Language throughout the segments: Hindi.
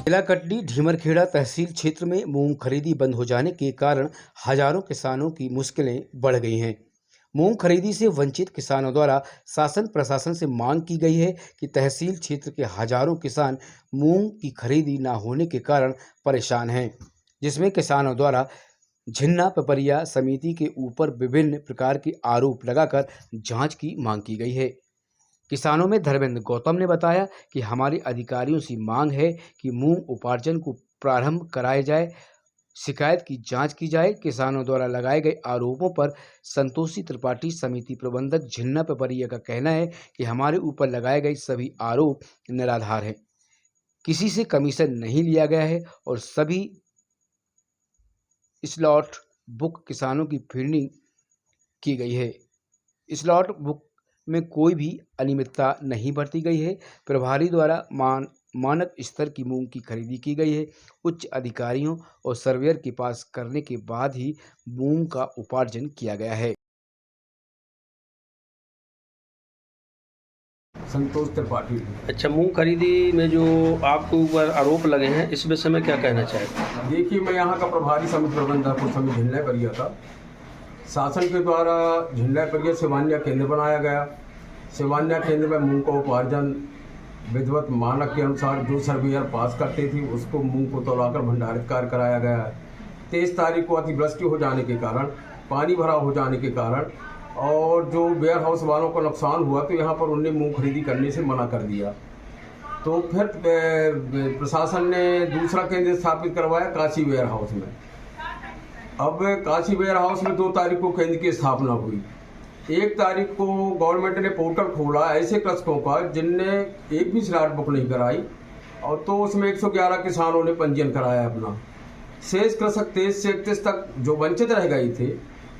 जिला कटनी ढीमरखेड़ा तहसील क्षेत्र में मूंग खरीदी बंद हो जाने के कारण हजारों किसानों की मुश्किलें बढ़ गई हैं। मूंग खरीदी से वंचित किसानों द्वारा शासन प्रशासन से मांग की गई है कि तहसील क्षेत्र के हजारों किसान मूंग की खरीदी न होने के कारण परेशान हैं, जिसमें किसानों द्वारा झिन्ना पिपरिया समिति के ऊपर विभिन्न प्रकार के आरोप लगाकर जांच की मांग की गई है। किसानों में धर्मेंद्र गौतम ने बताया कि हमारे अधिकारियों से मांग है कि मूंग उपार्जन को प्रारंभ कराया जाए, शिकायत की जांच की जाए। किसानों द्वारा लगाए गए आरोपों पर संतोषी त्रिपाठी समिति प्रबंधक झिन्ना पिपरिया का कहना है कि हमारे ऊपर लगाए गए सभी आरोप निराधार हैं, किसी से कमीशन नहीं लिया गया है और सभी स्लॉट बुक किसानों की फीडिंग की गई है। स्लॉट बुक में कोई भी अनियमितता नहीं बरती गई है। प्रभारी द्वारा मानक स्तर की मूंग की खरीदी की गई है। उच्च अधिकारियों और सर्वेयर के पास करने के बाद ही मूंग का उपार्जन किया गया है। संतोष त्रिपाठी। अच्छा, मूंग खरीदी में जो आपके ऊपर आरोप लगे हैं, इस विषय में क्या कहना चाहेंगे? देखिए, मैं यहाँ का प्रभारी समिति प्रबंधक उस समय झिन्ना पिपरिया था। शासन के द्वारा झिन्ना पिपरिया सेवान्या केंद्र बनाया गया। सेवान्या केंद्र में मूंग का उपार्जन विधिवत मानक के अनुसार जो सर्वेयर पास करते थे उसको मूंग को तौलाकर भंडारित कार्य कराया गया है। 23 तारीख को अतिवृष्टि हो जाने के कारण, पानी भरा हो जाने के कारण और जो वेयर हाउस वालों को नुकसान हुआ तो यहाँ पर उन्हें मूंग खरीदी करने से मना कर दिया। तो फिर प्रशासन ने दूसरा केंद्र स्थापित करवाया काशी वेयर हाउस में। अब काशी वेयर हाउस में 2 तारीख को केंद्र की स्थापना हुई। 1 तारीख को गवर्नमेंट ने पोर्टल खोला ऐसे कृषकों का जिनने एक भी स्लॉट बुक नहीं कराई, और तो उसमें 111 किसानों ने पंजीयन कराया अपना। शेष कृषक 23 से 31 तक जो वंचित रह गए थे,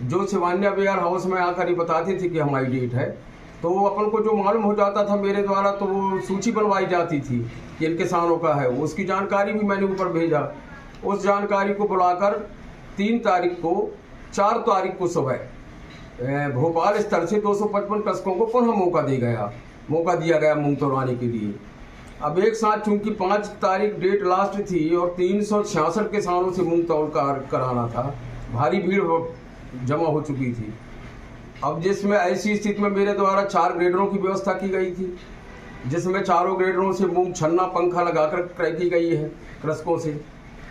जो सेवान्या वेयर हाउस में आकर ही बताते थे कि हमारी डेट है, तो अपन को जो मालूम हो जाता था मेरे द्वारा, तो वो सूची बनवाई जाती थी कि इन किसानों का है। उसकी जानकारी भी मैंने ऊपर भेजा। उस जानकारी को बुलाकर 3 तारीख को 4 तारीख को सुबह भोपाल स्तर से 255 कृषकों को पुनः मौका दिया गया मूंग तोड़वाने के लिए। अब एक साथ चूंकि 5 तारीख डेट लास्ट थी और 366 किसानों से मूंग तौल कराना था, भारी भीड़ जमा हो चुकी थी। अब जिसमें ऐसी स्थिति में मेरे द्वारा 4 ग्रेडरों की व्यवस्था की गई थी, जिसमें चारों ग्रेडरों से मूंग छन्ना पंखा लगाकर क्रय की गई है कृषकों से,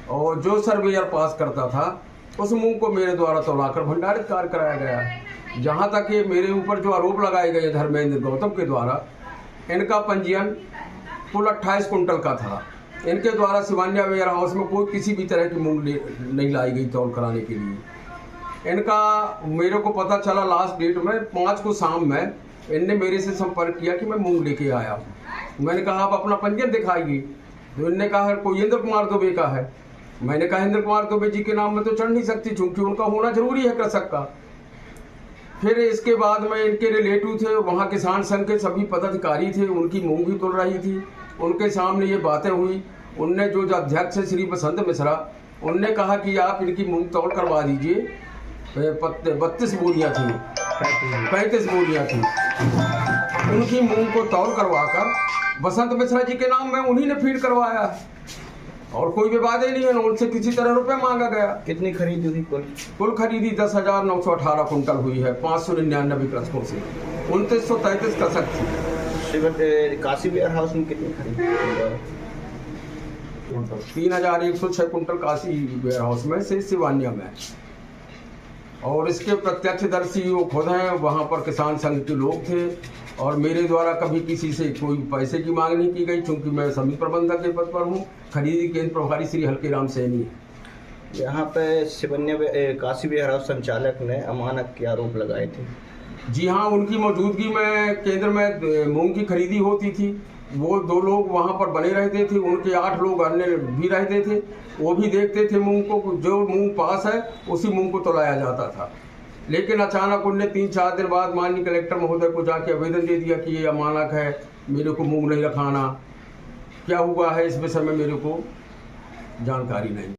और जो सर्वेयर पास करता था उस मूंग को मेरे द्वारा तौलाकर भंडारित कार्य कराया गया। जहां तक ये मेरे ऊपर जो आरोप लगाए गए धर्मेंद्र गौतम के द्वारा, इनका पंजीयन कुल 28 कुंटल का था। इनके द्वारा सेवान्या वेयर हाउस में कोई किसी भी तरह की मूंग नहीं लाई गई तौल कराने के लिए। इनका मेरे को पता चला लास्ट डेट में 5 को शाम में इनने मेरे से संपर्क किया कि मैं मूंग लेके आया। मैंने कहा आप अपना पंजीयन दिखाइए, तो इनने कहा कोई इंद्र कुमार दुबे का है। मैंने कहा इंद्र कुमार दुबे जी के नाम में तो चढ़ नहीं सकती, चूंकि उनका होना जरूरी है कृषक का। फिर इसके बाद में इनके रिलेटिव थे, वहाँ किसान संघ के सभी पदाधिकारी थे, उनकी मूंग भी तोड़ रही थी। उनके सामने ये बातें हुई। उनने जो अध्यक्ष है श्री बसंत मिश्रा, उनने कहा कि आप इनकी मूंग तौल करवा दीजिए। 32 बोरियाँ थी, 35 बोरियाँ थी। उनकी मूंग को तौल करवाकर बसंत मिश्रा जी के नाम में उन्हीं ने फीड करवाया और कोई विवाद ही नहीं है। उनसे किसी तरह रुपए मांगा गया। कितनी खरीदी हुई? कुल खरीदी 10,918 कुंटल हुई है 599 कृषकों से। 2933 कृषक थी। काशी वेयर हाउस में कितनी खरीदी? 3106 कुंटल काशी वेयर हाउस में से सेवान्या में, और इसके प्रत्यक्षदर्शी वो खुद हैं। वहाँ पर किसान संघ के लोग थे और मेरे द्वारा कभी किसी से कोई पैसे की मांग नहीं की गई, चूंकि मैं समिति प्रबंधक के पद पर हूँ। खरीदी केंद्र प्रभारी श्री हल्केराम सैनी है। यहाँ पे सेवान्या काशी वेयर हाउस संचालक ने अमानक के आरोप लगाए थे। जी हाँ, उनकी मौजूदगी में केंद्र में मूंग की खरीदी होती थी। वो 2 लोग वहाँ पर बने रहते थे, उनके 8 लोग अन्य भी रहते थे। वो भी देखते थे मूंग को, जो मूंग पास है उसी मूंग को तोलाया जाता था। लेकिन अचानक उनने 3-4 दिन बाद माननीय कलेक्टर महोदय को जाके आवेदन दे दिया कि ये अमानक है, मेरे को मूंग नहीं रखाना। क्या हुआ है इस विषय में मेरे को जानकारी नहीं।